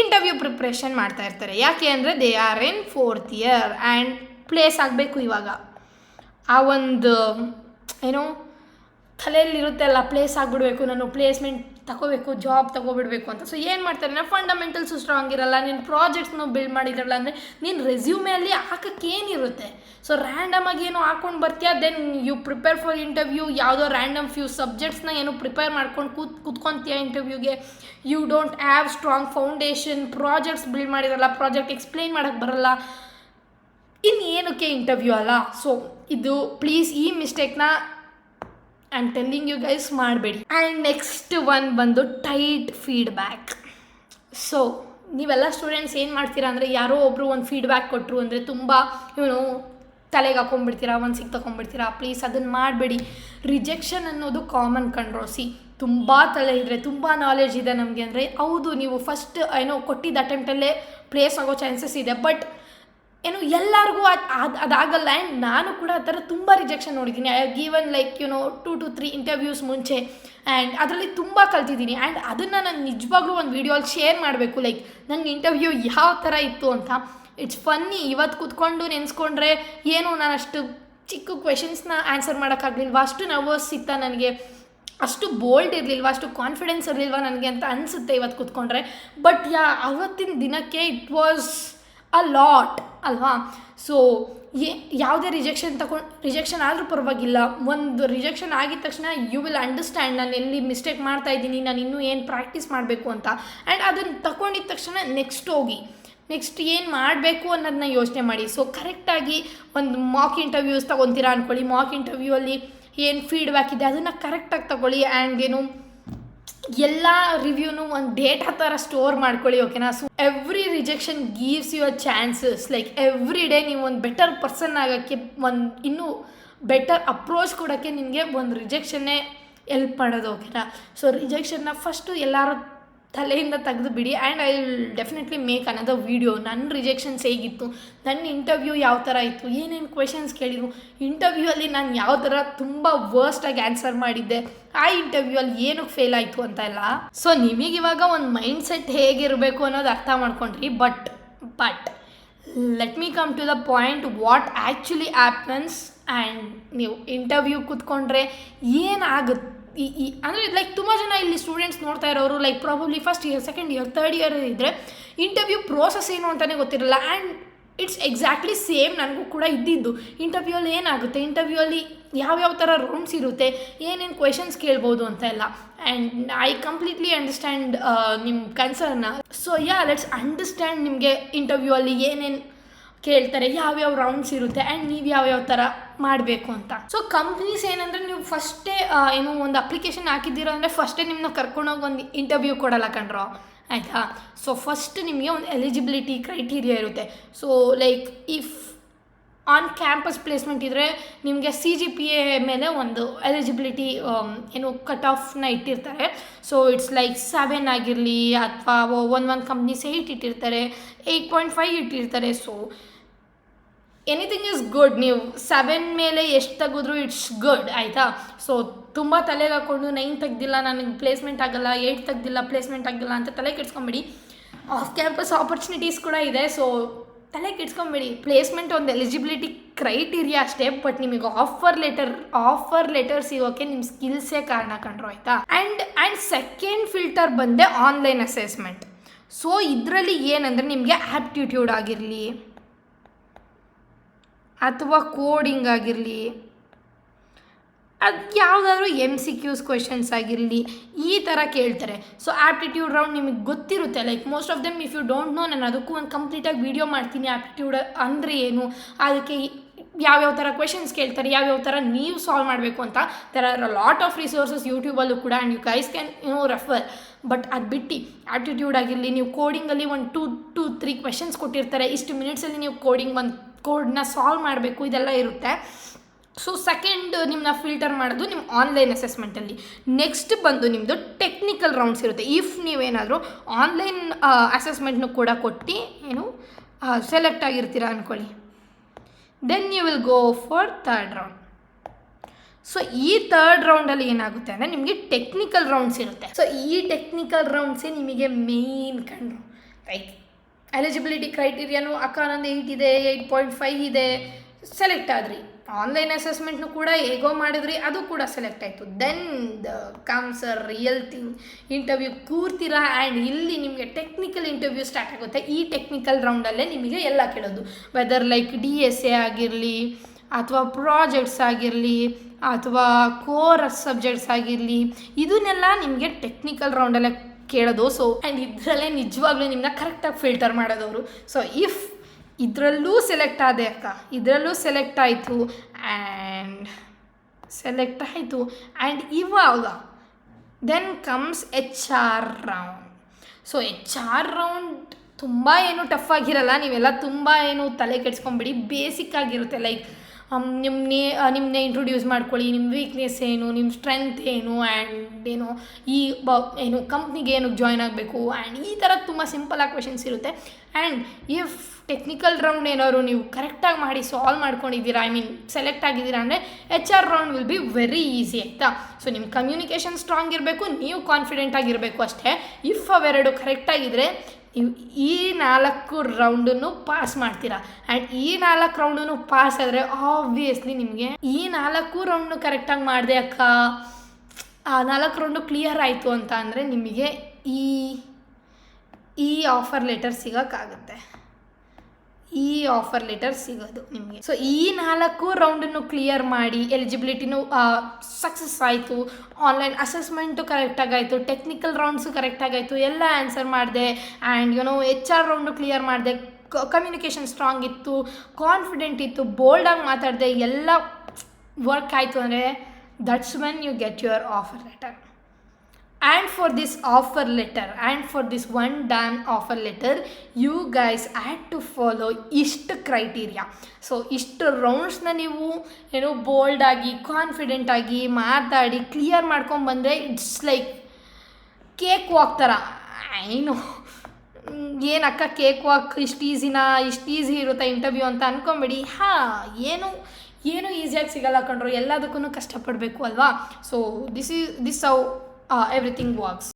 interview preparation ಮಾಡ್ತಾ ಇರ್ತಾರೆ. ಯಾಕೆ ಅಂದರೆ they are in 4th year and place ಆಗಬೇಕು. ಇವಾಗ ಆ ಒಂದು ತಲೆಯಲ್ಲಿರುತ್ತೆ ಅಲ್ಲ, ಪ್ಲೇಸ್ ಆಗಿಬಿಡ್ಬೇಕು, ನಾನು ಪ್ಲೇಸ್ಮೆಂಟ್ ತಗೋಬೇಕು, ಜಾಬ್ ತೊಗೊಬಿಡ್ಬೇಕು ಅಂತ. ಸೊ ಏನು ಮಾಡ್ತಾರೆ, ನಾವು ಫಂಡಮೆಂಟಲ್ಸು ಸ್ಟ್ರಾಂಗ್ ಇರಲ್ಲ, ನೀನು ಪ್ರಾಜೆಕ್ಟ್ಸ್ನು ಬಿಲ್ಡ್ ಮಾಡಿರಲ್ಲ ಅಂದರೆ ನೀನು ರೆಸ್ಯೂಮೆಯಲ್ಲಿ ಹಾಕೋಕ್ಕೇನಿರುತ್ತೆ? ಸೊ ರ್ಯಾಂಡಮಾಗಿ ಹಾಕ್ಕೊಂಡು ಬರ್ತೀಯಾ, then you prepare for interview, ಯಾವುದೋ ರ್ಯಾಂಡಮ್ ಫ್ಯೂ ಸಬ್ಜೆಕ್ಟ್ಸ್ನ ಪ್ರಿಪೇರ್ ಮಾಡ್ಕೊಂಡು ಕೂತ್ಕೊತೀಯ ಇಂಟರ್ವ್ಯೂಗೆ. You don't have strong foundation, projects build ಮಾಡಿರಲ್ಲ, ಪ್ರಾಜೆಕ್ಟ್ ಎಕ್ಸ್ಪ್ಲೈನ್ ಮಾಡೋಕ್ಕೆ ಬರಲ್ಲ, ಇನ್ನೇನಕ್ಕೆ ಇಂಟರ್ವ್ಯೂ ಅಲ್ಲ? ಸೊ ಇದು ಪ್ಲೀಸ್ ಈ ಮಿಸ್ಟೇಕ್ನ I am telling you guys ಮಾಡಬೇಡಿ. ಆ್ಯಂಡ್ ನೆಕ್ಸ್ಟ್ ಒನ್ ಬಂದು ಟೈಟ್ ಫೀಡ್ಬ್ಯಾಕ್. ಸೊ ನೀವೆಲ್ಲ ಸ್ಟೂಡೆಂಟ್ಸ್ ಏನು ಮಾಡ್ತೀರಾ ಅಂದರೆ ಯಾರೋ ಒಬ್ಬರು ಒಂದು ಫೀಡ್ಬ್ಯಾಕ್ ಕೊಟ್ಟರು ಅಂದರೆ ತುಂಬ ಇವನು ತಲೆಗೆ ಹಾಕೊಂಡ್ಬಿಡ್ತೀರಾ, ಮನ್ಸಿಗೆ ತೊಗೊಂಡ್ಬಿಡ್ತೀರಾ. ಪ್ಲೀಸ್ ಅದನ್ನು ಮಾಡಬೇಡಿ. ರಿಜೆಕ್ಷನ್ ಅನ್ನೋದು ಕಾಮನ್ ಕಂಡ್ರೋ. ತುಂಬ ತಲೆ ಇದ್ದರೆ, ತುಂಬ ನಾಲೆಜ್ ಇದೆ ನಮಗೆ ಅಂದರೆ ಹೌದು, ನೀವು ಫಸ್ಟ್ ಕೊಟ್ಟಿದ್ದ ಅಟೆಂಪ್ಟಲ್ಲೇ ಪ್ಲೇಸ್ ಆಗೋ ಚಾನ್ಸಸ್ ಇದೆ. ಬಟ್ ಎಲ್ಲರಿಗೂ ಅದಾಗಲ್ಲ. ಆ್ಯಂಡ್ ನಾನು ಕೂಡ ಆ ಥರ ತುಂಬ ರಿಜೆಕ್ಷನ್ ನೋಡಿದ್ದೀನಿ. I have given 2 to 3 interviews ಮುಂಚೆ. ಆ್ಯಂಡ್ ಅದರಲ್ಲಿ ತುಂಬ ಕಲ್ತಿದ್ದೀನಿ. ಆ್ಯಂಡ್ ಅದನ್ನು ನಾನು ನಿಜವಾಗ್ಲೂ ಒಂದು ವೀಡಿಯೋಲ್ಲಿ ಶೇರ್ ಮಾಡಬೇಕು. ನನ್ನ ಇಂಟರ್ವ್ಯೂ ಯಾವ ಥರ ಇತ್ತು ಅಂತ. It's funny. ಇವತ್ತು ಕೂತ್ಕೊಂಡು ನೆನೆಸ್ಕೊಂಡ್ರೆ ಏನು ನಾನು ಅಷ್ಟು ಚಿಕ್ಕ ಕ್ವೆಶನ್ಸ್ನ ಆನ್ಸರ್ ಮಾಡೋಕ್ಕಾಗಲಿಲ್ವ, ಅಷ್ಟು ನರ್ವಸ್ ಇತ್ತ ನನಗೆ, ಅಷ್ಟು ಬೋಲ್ಡ್ ಇರಲಿಲ್ವ, ಅಷ್ಟು ಕಾನ್ಫಿಡೆನ್ಸ್ ಇರಲಿಲ್ವ ನನಗೆ ಅಂತ ಅನಿಸುತ್ತೆ ಇವತ್ತು ಕೂತ್ಕೊಂಡ್ರೆ. ಬಟ್ ಅವತ್ತಿನ ದಿನಕ್ಕೆ ಇಟ್ ವಾಸ್ ಅ ಲಾಟ್ ಅಲ್ವಾ. ಸೊ ಯಾವುದೇ ರಿಜೆಕ್ಷನ್ ಆದರೂ ಪರವಾಗಿಲ್ಲ. ಒಂದು ರಿಜೆಕ್ಷನ್ ಆಗಿದ ತಕ್ಷಣ ಯು ವಿಲ್ ಅಂಡರ್ಸ್ಟ್ಯಾಂಡ್ ನಾನು ಎಲ್ಲಿ ಮಿಸ್ಟೇಕ್ ಮಾಡ್ತಾಯಿದ್ದೀನಿ, ನಾನು ಇನ್ನೂ ಏನು ಪ್ರಾಕ್ಟೀಸ್ ಮಾಡಬೇಕು ಅಂತ. ಆ್ಯಂಡ್ ಅದನ್ನು ತಗೊಂಡಿದ್ದ ತಕ್ಷಣ ನೆಕ್ಸ್ಟ್ ಏನು ಮಾಡಬೇಕು ಅನ್ನೋದನ್ನ ಯೋಚನೆ ಮಾಡಿ. ಸೊ ಕರೆಕ್ಟಾಗಿ ಒಂದು ಮಾಕ್ ಇಂಟರ್ವ್ಯೂಸ್ ತೊಗೊತೀರಾ ಅಂದ್ಕೊಳ್ಳಿ. ಮಾಕ್ ಇಂಟರ್ವ್ಯೂವಲ್ಲಿ ಏನು ಫೀಡ್ಬ್ಯಾಕ್ ಇದೆ ಅದನ್ನು ಕರೆಕ್ಟಾಗಿ ತೊಗೊಳ್ಳಿ. ಆ್ಯಂಡ್ ಎಲ್ಲ ರಿವ್ಯೂನು ಒಂದು ಡೇಟಾ ಥರ ಸ್ಟೋರ್ ಮಾಡ್ಕೊಳ್ಳಿ, ಓಕೆನಾ. So every rejection gives you a chances. Every day ನೀವು ಒಂದು ಬೆಟರ್ ಪರ್ಸನ್ ಆಗೋಕ್ಕೆ, ಒಂದು ಇನ್ನೂ ಬೆಟರ್ ಅಪ್ರೋಚ್ ಕೊಡೋಕ್ಕೆ ನಿಮಗೆ ಒಂದು ರಿಜೆಕ್ಷನ್ನೇ ಎಲ್ಪ್ ಮಾಡೋದು, ಓಕೆನಾ. ಸೊ ರಿಜೆಕ್ಷನ್ನ ಫಸ್ಟು ಎಲ್ಲರೂ ತಲೆಯಿಂದ ತೆಗೆದು ಬಿಡಿ. And I will definitely make another video. ನನ್ನ ರಿಜೆಕ್ಷನ್ಸ್ ಹೇಗಿತ್ತು, ನನ್ನ ಇಂಟರ್ವ್ಯೂ ಯಾವ ಥರ ಇತ್ತು, ಏನೇನು ಕ್ವೆಶನ್ಸ್ ಕೇಳಿದ್ರು, ಇಂಟರ್ವ್ಯೂವಲ್ಲಿ ನಾನು ಯಾವ ಥರ ತುಂಬ ವರ್ಸ್ಟಾಗಿ ಆನ್ಸರ್ ಮಾಡಿದ್ದೆ, ಆ ಇಂಟರ್ವ್ಯೂವಲ್ಲಿ ಏನಕ್ಕೆ ಫೇಲ್ ಆಯಿತು ಅಂತ ಎಲ್ಲ. ಸೊ ನಿಮಗಿವಾಗ ಒಂದು ಮೈಂಡ್ ಸೆಟ್ ಹೇಗಿರಬೇಕು ಅನ್ನೋದು ಅರ್ಥ ಮಾಡ್ಕೊಂಡ್ರಿ. But let me come to the point what actually happens. And ನೀವು ಇಂಟರ್ವ್ಯೂ ಕೂತ್ಕೊಂಡ್ರೆ ಏನಾಗುತ್ತೆ ಅಂದರೆ ತುಂಬ ಜನ ಇಲ್ಲಿ ಸ್ಟೂಡೆಂಟ್ಸ್ ನೋಡ್ತಾ ಇರೋರು probably first year, second year, third year ಇದ್ದರೆ ಇಂಟರ್ವ್ಯೂ ಪ್ರೋಸೆಸ್ ಏನು ಅಂತಲೇ ಗೊತ್ತಿರಲ್ಲ. ಆ್ಯಂಡ್ ಇಟ್ಸ್ ಎಕ್ಸಾಕ್ಟ್ಲಿ ಸೇಮ್ ನನಗೂ ಕೂಡ ಇದ್ದಿದ್ದು. ಇಂಟರ್ವ್ಯೂಲ್ಲಿ ಏನಾಗುತ್ತೆ, ಇಂಟರ್ವ್ಯೂಲ್ಲಿ ಯಾವ್ಯಾವ ಥರ ರೌಂಡ್ಸ್ ಇರುತ್ತೆ, ಏನೇನು ಕ್ವೆಶನ್ಸ್ ಕೇಳ್ಬೋದು ಅಂತ ಎಲ್ಲ. ಆ್ಯಂಡ್ ಐ ಕಂಪ್ಲೀಟ್ಲಿ ಅಂಡರ್ಸ್ಟ್ಯಾಂಡ್ ನಿಮ್ಮ ಕನ್ಸರ್ನ. ಸೊ ಲೆಟ್ಸ್ ಅಂಡರ್ಸ್ಟ್ಯಾಂಡ್ ನಿಮಗೆ ಇಂಟರ್ವ್ಯೂವಲ್ಲಿ ಏನೇನು ಕೇಳ್ತಾರೆ, ಯಾವ್ಯಾವ ರೌಂಡ್ಸ್ ಇರುತ್ತೆ, ಆ್ಯಂಡ್ ನೀವು ಯಾವ್ಯಾವ ಥರ ಮಾಡಬೇಕು ಅಂತ. ಸೊ ಕಂಪ್ನೀಸ್ ಏನಂದರೆ ನೀವು ಫಸ್ಟೇ ಒಂದು ಅಪ್ಲಿಕೇಶನ್ ಹಾಕಿದ್ದೀರ ಅಂದರೆ ಫಸ್ಟೇ ನಿಮ್ಮನ್ನ ಕರ್ಕೊಂಡೋಗಿ ಒಂದು ಇಂಟರ್ವ್ಯೂ ಕೊಡಲ್ಲ ಕಣ್ರೋ, ಆಯಿತಾ. ಸೊ ಫಸ್ಟ್ ನಿಮಗೆ ಒಂದು ಎಲಿಜಿಬಿಲಿಟಿ ಕ್ರೈಟೀರಿಯಾ ಇರುತ್ತೆ. So if on campus placement ಇದ್ದರೆ ನಿಮಗೆ CGPA ಮೇಲೆ ಒಂದು ಎಲಿಜಿಬಿಲಿಟಿ ಕಟ್ ಆಫ್ನ ಇಟ್ಟಿರ್ತಾರೆ. ಸೊ ಇಟ್ಸ್ 7 ಆಗಿರಲಿ, ಅಥವಾ ಒಂದು ಕಂಪ್ನೀಸ್ 8 ಇಟ್ಟಿರ್ತಾರೆ, 8.5 ಇಟ್ಟಿರ್ತಾರೆ. So anything is good. ನೀವು 7 ಮೇಲೆ ಎಷ್ಟು ತೆಗೆದ್ರು ಇಟ್ಸ್ ಗುಡ್, ಆಯಿತಾ. ಸೊ ತುಂಬ ತಲೆಗೆ ಹಾಕ್ಕೊಂಡು 9 ತೆಗ್ದಿಲ್ಲ ನನಗೆ ಪ್ಲೇಸ್ಮೆಂಟ್ ಆಗಲ್ಲ, 8 ತೆಗ್ದಿಲ್ಲ ಪ್ಲೇಸ್ಮೆಂಟ್ ಆಗಿಲ್ಲ ಅಂತ ತಲೆ ಕೆಡ್ಸ್ಕೊಂಬಿಡಿ. ಆಫ್ ಕ್ಯಾಂಪಸ್ ಆಪರ್ಚುನಿಟೀಸ್ ಕೂಡ ಇದೆ. ಸೊ ತಲೆ ಕೆಡ್ಸ್ಕೊಂಬೇಡಿ. ಪ್ಲೇಸ್ಮೆಂಟ್ ಒಂದು ಎಲಿಜಿಬಿಲಿಟಿ ಕ್ರೈಟೀರಿಯಾ ಅಷ್ಟೇ. ಬಟ್ ನಿಮಗೆ ಆಫರ್ ಲೆಟರ್ ಸಿಗೋಕ್ಕೆ ನಿಮ್ಮ ಸ್ಕಿಲ್ಸೇ ಕಾರಣ ಕಂಡ್ರು, ಆಯಿತಾ. ಆ್ಯಂಡ್ ಸೆಕೆಂಡ್ ಫಿಲ್ಟರ್ ಬಂದೆ ಆನ್ಲೈನ್ ಅಸೆಸ್ಮೆಂಟ್. ಸೊ ಇದರಲ್ಲಿ ಏನಂದರೆ ನಿಮಗೆ ಆ್ಯಪ್ಟಿಟ್ಯೂಡ್ ಆಗಿರಲಿ ಅಥವಾ ಕೋಡಿಂಗ್ ಆಗಿರಲಿ, ಅದು ಯಾವುದಾದ್ರೂ MCQs ಕ್ವೆಶನ್ಸ್ ಆಗಿರಲಿ, ಈ ಥರ ಕೇಳ್ತಾರೆ. ಸೊ ಆ್ಯಪ್ಟಿಟ್ಯೂಡ್ ರೌಂಡ್ ನಿಮಗೆ ಗೊತ್ತಿರುತ್ತೆ. Most of them if you don't know, ನಾನು ಅದಕ್ಕೂ ಒಂದು ಕಂಪ್ಲೀಟಾಗಿ ವೀಡಿಯೋ ಮಾಡ್ತೀನಿ. ಆ್ಯಪ್ಟಿಟ್ಯೂಡ್ ಅಂದರೆ ಏನು, ಅದಕ್ಕೆ ಯಾವ್ಯಾವ ಥರ ಕ್ವೆಶನ್ಸ್ ಕೇಳ್ತಾರೆ, ಯಾವ್ಯಾವ ಥರ ನೀವು ಸಾಲ್ವ್ ಮಾಡಬೇಕು ಅಂತ. There are a lot of resources ಯೂಟ್ಯೂಬಲ್ಲೂ ಕೂಡ, and you guys can refer. But ಅದು ಬಿಟ್ಟು ಆ್ಯಪ್ಟಿಟ್ಯೂಡ್ ಆಗಿರಲಿ, ನೀವು ಕೋಡಿಂಗಲ್ಲಿ ಒಂದು 2-3 ಕ್ವೆಶನ್ಸ್ ಕೊಟ್ಟಿರ್ತಾರೆ, ಇಷ್ಟು ಮಿನಿಟ್ಸಲ್ಲಿ ನೀವು ಕೋಡ್ನ ಸಾಲ್ವ್ ಮಾಡಬೇಕು, ಇದೆಲ್ಲ ಇರುತ್ತೆ. ಸೊ ಸೆಕೆಂಡ್ ನಿಮ್ಮನ್ನ ಫಿಲ್ಟರ್ ಮಾಡೋದು ನಿಮ್ಮ ಆನ್ಲೈನ್ ಅಸೆಸ್ಮೆಂಟಲ್ಲಿ. ನೆಕ್ಸ್ಟ್ ಬಂದು ನಿಮ್ಮದು ಟೆಕ್ನಿಕಲ್ ರೌಂಡ್ಸ್ ಇರುತ್ತೆ. ಇಫ್ ನೀವೇನಾದರೂ ಆನ್ಲೈನ್ ಅಸೆಸ್ಮೆಂಟ್ನು ಕೂಡ ಕೊಟ್ಟು ಸೆಲೆಕ್ಟ್ ಆಗಿರ್ತೀರ ಅಂದ್ಕೊಳ್ಳಿ, then you will go for third round. So ಈ ಥರ್ಡ್ ರೌಂಡಲ್ಲಿ ಏನಾಗುತ್ತೆ ಅಂದರೆ ನಿಮಗೆ ಟೆಕ್ನಿಕಲ್ ರೌಂಡ್ಸ್ ಇರುತ್ತೆ. ಸೊ ಈ ಟೆಕ್ನಿಕಲ್ ರೌಂಡ್ಸೇ ನಿಮಗೆ ಮೇಯ್ನ್ ಕಂಡು. ಎಲಿಜಿಬಿಲಿಟಿ ಕ್ರೈಟೀರಿಯಾನು ನಂದು 8 ಇದೆ, 8.5 ಇದೆ, ಸೆಲೆಕ್ಟ್ ಆದ್ರಿ. ಆನ್ಲೈನ್ ಅಸೆಸ್ಮೆಂಟ್ನು ಕೂಡ ಹೇಗೋ ಮಾಡಿದ್ರಿ, ಅದು ಕೂಡ ಸೆಲೆಕ್ಟ್ ಆಯಿತು. Then comes a real thing, interview ಕೂರ್ತೀರಾ. ಆ್ಯಂಡ್ ಇಲ್ಲಿ ನಿಮಗೆ ಟೆಕ್ನಿಕಲ್ ಇಂಟರ್ವ್ಯೂ ಸ್ಟಾರ್ಟ್ ಆಗುತ್ತೆ. ಈ ಟೆಕ್ನಿಕಲ್ ರೌಂಡಲ್ಲೇ ನಿಮಗೆ ಎಲ್ಲ ಕೇಳೋದು, ವೆದರ್ DSA ಆಗಿರಲಿ, ಅಥವಾ ಪ್ರಾಜೆಕ್ಟ್ಸ್ ಆಗಿರಲಿ, ಅಥವಾ ಕೋರ್ ಸಬ್ಜೆಕ್ಟ್ಸ್ ಆಗಿರಲಿ, ಇದನ್ನೆಲ್ಲ ನಿಮಗೆ ಟೆಕ್ನಿಕಲ್ ರೌಂಡಲ್ಲೇ ಕೇಳೋದು. ಸೊ ಆ್ಯಂಡ್ ಇದರಲ್ಲೇ ನಿಜವಾಗ್ಲೂ ನಿಮ್ಮನ್ನ ಕರೆಕ್ಟಾಗಿ ಫಿಲ್ಟರ್ ಮಾಡೋದವರು. ಸೊ ಇಫ್ ಇದರಲ್ಲೂ ಸೆಲೆಕ್ಟ್ ಆದೆ ಅಕ್ಕ, ಇದರಲ್ಲೂ ಸೆಲೆಕ್ಟ್ ಆಯಿತು ಆ್ಯಂಡ್ ಇವಾಗ then comes HR round. So HR round ತುಂಬ ಏನು ಟಫ್ ಆಗಿರಲ್ಲ, ನೀವೆಲ್ಲ ತುಂಬ ಏನು ತಲೆ ಕೆಡ್ಸ್ಕೊಂಬಿಡಿ, ಬೇಸಿಕ್ ಆಗಿರುತ್ತೆ. ಲೈಕ್ ನಿಮ್ಮನ್ನೇ ಇಂಟ್ರೊಡ್ಯೂಸ್ ಮಾಡ್ಕೊಳ್ಳಿ, ನಿಮ್ಮ ವೀಕ್ನೆಸ್ ಏನು, ನಿಮ್ಮ ಸ್ಟ್ರೆಂತ್ ಏನು, ಆ್ಯಂಡ್ ಏನು ಏನು ಕಂಪ್ನಿಗೆ ಏನಕ್ಕೆ ಜಾಯ್ನ್ ಆಗಬೇಕು, ಆ್ಯಂಡ್ ಈ ಥರ ತುಂಬ ಸಿಂಪಲಾಗಿ ಕ್ವೆಶನ್ಸ್ ಇರುತ್ತೆ. ಆ್ಯಂಡ್ ಇಫ್ ಟೆಕ್ನಿಕಲ್ ರೌಂಡ್ ಏನಾದ್ರು ನೀವು ಕರೆಕ್ಟಾಗಿ ಮಾಡಿ ಸಾಲ್ವ್ ಮಾಡ್ಕೊಂಡಿದ್ದೀರಾ, ಐ ಮೀನ್ ಸೆಲೆಕ್ಟ್ ಆಗಿದ್ದೀರಾ ಅಂದರೆ HR round will be very easy ಆಯಿತಾ. ಸೊ ನಿಮ್ಮ ಕಮ್ಯುನಿಕೇಷನ್ ಸ್ಟ್ರಾಂಗ್ ಇರಬೇಕು, ನೀವು ಕಾನ್ಫಿಡೆಂಟ್ ಆಗಿರಬೇಕು ಅಷ್ಟೇ. ಇಫ್ ಅವೆರಡು ಕರೆಕ್ಟಾಗಿದ್ದರೆ ನೀವು ಈ 4 ರೌಂಡನ್ನು ಪಾಸ್ ಮಾಡ್ತೀರಾ. ಆ್ಯಂಡ್ ಈ 4 ರೌಂಡನ್ನು ಪಾಸ್ ಆದರೆ ಆಬ್ವಿಯಸ್ಲಿ ನಿಮಗೆ ಈ 4 ರೌಂಡ್ನು ಕರೆಕ್ಟಾಗಿ ಮಾಡಿದೆ ಅಕ್ಕ, ಆ 4 ರೌಂಡು ಕ್ಲಿಯರ್ ಆಯಿತು ಅಂತ ಅಂದರೆ ನಿಮಗೆ ಈ ಆಫರ್ ಲೆಟರ್ ಸಿಗೋಕ್ಕಾಗುತ್ತೆ, ಈ ಆಫರ್ ಲೆಟರ್ ಸಿಗೋದು ನಿಮಗೆ. ಸೊ ಈ 4 ರೌಂಡನ್ನು ಕ್ಲಿಯರ್ ಮಾಡಿ ಎಲಿಜಿಬಿಲಿಟಿನೂ ಸಕ್ಸಸ್ ಆಯಿತು, ಆನ್ಲೈನ್ ಅಸೆಸ್ಮೆಂಟು ಕರೆಕ್ಟಾಗಾಯಿತು, ಟೆಕ್ನಿಕಲ್ ರೌಂಡ್ಸು ಕರೆಕ್ಟಾಗಾಯಿತು, ಎಲ್ಲ ಆನ್ಸರ್ ಮಾಡಿದೆ, ಆ್ಯಂಡ್ HR ರೌಂಡು ಕ್ಲಿಯರ್ ಮಾಡಿದೆ, ಕಮ್ಯುನಿಕೇಷನ್ ಸ್ಟ್ರಾಂಗ್ ಇತ್ತು, ಕಾನ್ಫಿಡೆಂಟ್ ಇತ್ತು, ಬೋಲ್ಡಾಗಿ ಮಾತಾಡಿದೆ, ಎಲ್ಲ ವರ್ಕ್ ಆಯಿತು ಅಂದರೆ that's when you get your offer letter. And for this offer letter, and for this one damn offer letter, you guys had to follow ಇಷ್ಟು criteria. So ಇಷ್ಟು ರೌಂಡ್ಸ್ನ ನೀವು ಏನೋ ಬೋಲ್ಡಾಗಿ ಕಾನ್ಫಿಡೆಂಟಾಗಿ ಮಾತಾಡಿ ಕ್ಲಿಯರ್ ಮಾಡ್ಕೊಂಬಂದರೆ ಇಟ್ಸ್ ಲೈಕ್ ಕೇಕ್ ವಾಕ್ ಥರ. ಏನು ಏನಕ್ಕ ಕೇಕ್ ವಾಕ್ ಇಷ್ಟು ಈಸಿ ಇರುತ್ತೆ ಇಂಟರ್ವ್ಯೂ ಅಂತ ಅಂದ್ಕೊಂಬೇಡಿ. ಏನು ಈಸಿಯಾಗಿ ಸಿಗಲ್ಲ ಕಂಡ್ರು, ಎಲ್ಲದಕ್ಕೂ ಕಷ್ಟಪಡಬೇಕು ಅಲ್ವಾ. So this how everything works.